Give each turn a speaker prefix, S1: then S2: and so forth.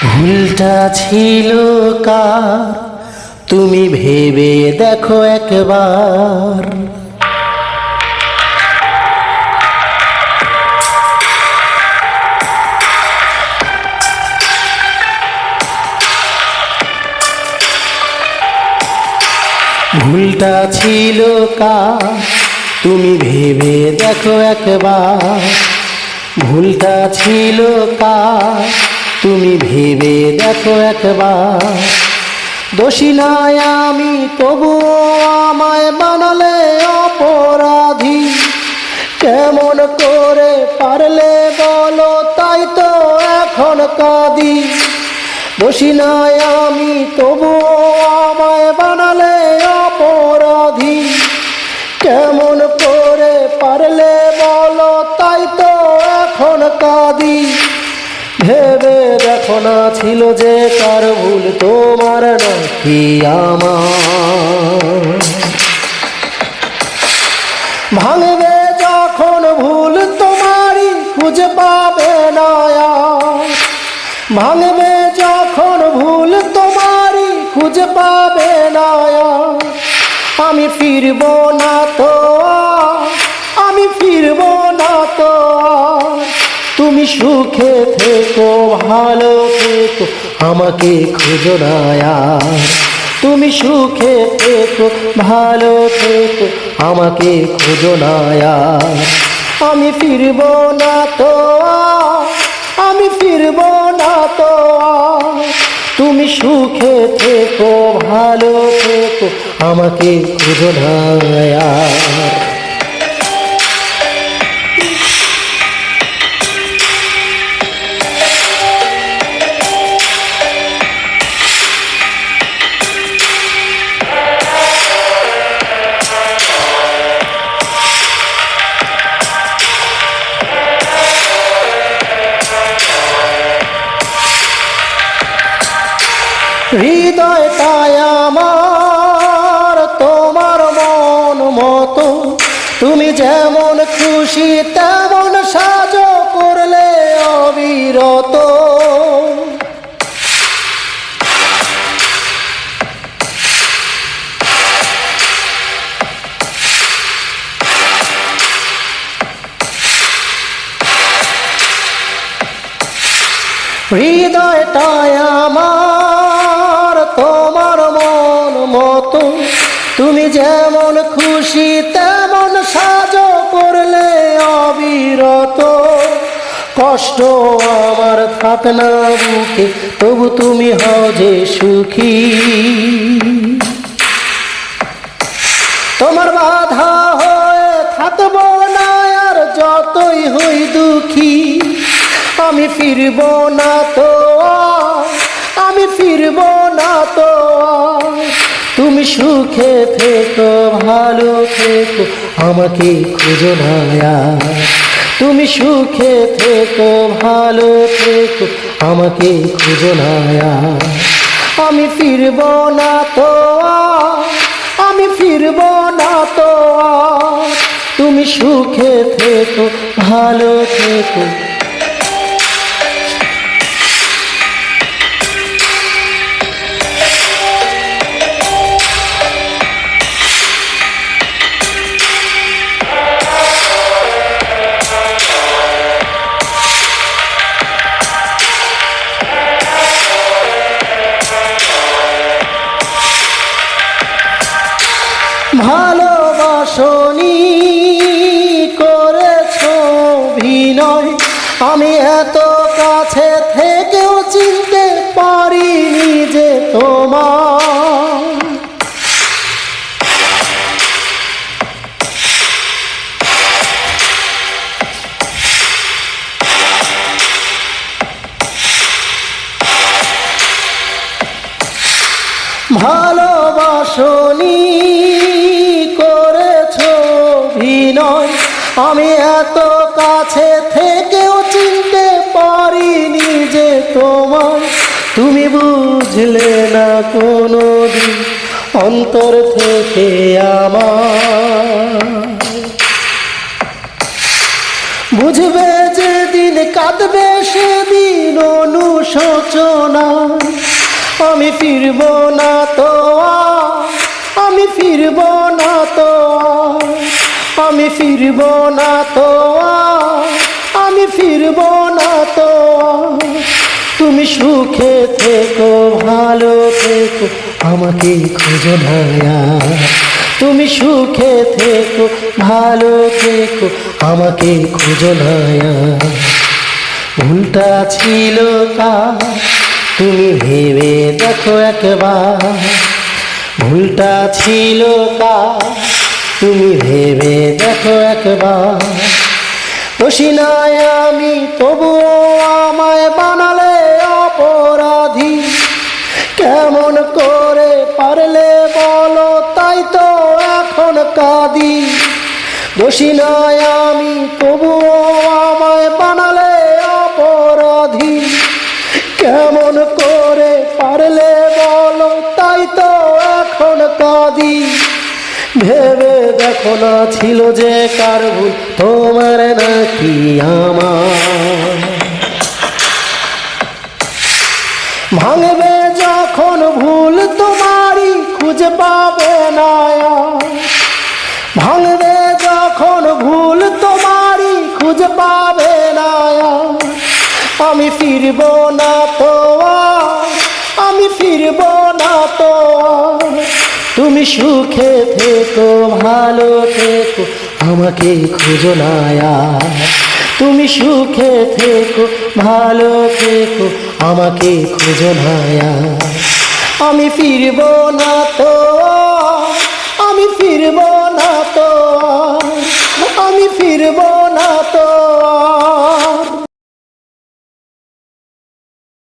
S1: ভুলটা ছিল কার তুমি ভেবে দেখো একবার। ভুলটা ছিল কার তুমি ভেবে দেখো একবার। ভুলটা ছিল কার তুমি ভেবে দেখো একবার। দোষী নাই আমি তবুও আমায় বানালে অপরাধী। কেমন করে পারলে বলো তাই তো এখন কাঁদি। দোষী নাই আমি তবুও আমায় বানালে অপরাধী। কেমন করে পারলে বলো তাই তো এখন কাঁদি। ভেবে দেখো না ছিল যে কার ভুল তোমার নাকি আমার। ভাঙবে যখন ভুল তোমারই খুঁজে পাবে না আর। ভাঙবে যখন ভুল তোমারই খুঁজে পাবে না আর। আমি ফিরব না তো আমি ফিরব না তো। তুমি সুখে থেকো ভালো থেকো আমাকে খুঁজো না আর। তুমি সুখে থেকো ভালো থেকো আমাকে খুঁজো না আর। আমি ফিরব না তো আমি ফিরব না তো। তুমি সুখে থেকো ভালো থেকো আমাকে খুঁজো না আর। হৃদয়টায় আমার তোমার মন মতো। তুমি যেমন খুশি তেমন সাজো করলে অবিরত। হৃদয়টায় আমার তোমার মন মতো। তুমি যেমন খুশি তেমন সাজো করলে অবিরত। কষ্ট আমার থাক না বুকে তবু তুমি হও যে সুখী। তোমার বাধা হয়ে থাকবো না আর যতই হই দুঃখী। আমি ফিরব না তো আমি ফিরব না তো। তুমি সুখে থেকো ভালো থেকো আমাকে খুঁজো না আর। তুমি সুখে থেকো ভালো থেকো আমাকে খুঁজো না আর। আমি ফিরব না তো আমি ফিরব না তো। তুমি সুখে থেকো ভালো থেকো। ভালোবাসনি করেছো অভিনয়। আমি এত কাছে থেকেও চিনতে পারিনি যে তোমার। ভালোবাসনি করেছো অভিনয়। আমি এত কাছে থেকেও চিনতে পারিনি যে তোমার। তুমি বুঝলে না কোনো দিন অন্তর থেকে আমার। বুঝবে যেদিন কাঁদবে সেদিন অনুশোচনা। আমি ফিরব না তো আর, আমি ফিরব না তো আর, আমি ফিরব না তো আর, আমি ফিরব না তো আর। তুমি সুখে থেকো ভালো থেকো আমাকে খোঁজো না আর। তুমি সুখে থেকো ভালো থেকো আমাকে খোঁজো না আর। ভুলটা ছিল কার তুমি ভেবে দেখো একবার, ভুলটা ছিল কার তুমি ভেবে দেখো একবার। দোষী নয় আমি তবুও আমায় বানালে অপরাধী, কেমন করে পারলে বলো তাই তো এখন কাঁদি। দোষী নয় আমি তবুও আমায় বানালে অপরাধী, কেমন করে পারলে বলো তাই তো এখন কাঁদি। ভেবে দেখো না ছিল যে কার ভুল তোমার নাকি আমার। ভাঙবে যখন ভুল তোমারই খুঁজে পাবে না আর। ভাঙবে যখন ভুল তোমারই খুঁজে পাবে না আর। আমি ফিরব না তো আর, আমি ফিরব না তো আর। তুমি সুখে থেকো ভালো থেকো আমাকে খোঁজো না আর। তুমি সুখে থেকো ভালো থেকো আমাকে খোঁজো না আর। আমি ফিরব না তো আর, আমি ফিরব না তো আর, আমি ফিরব না তো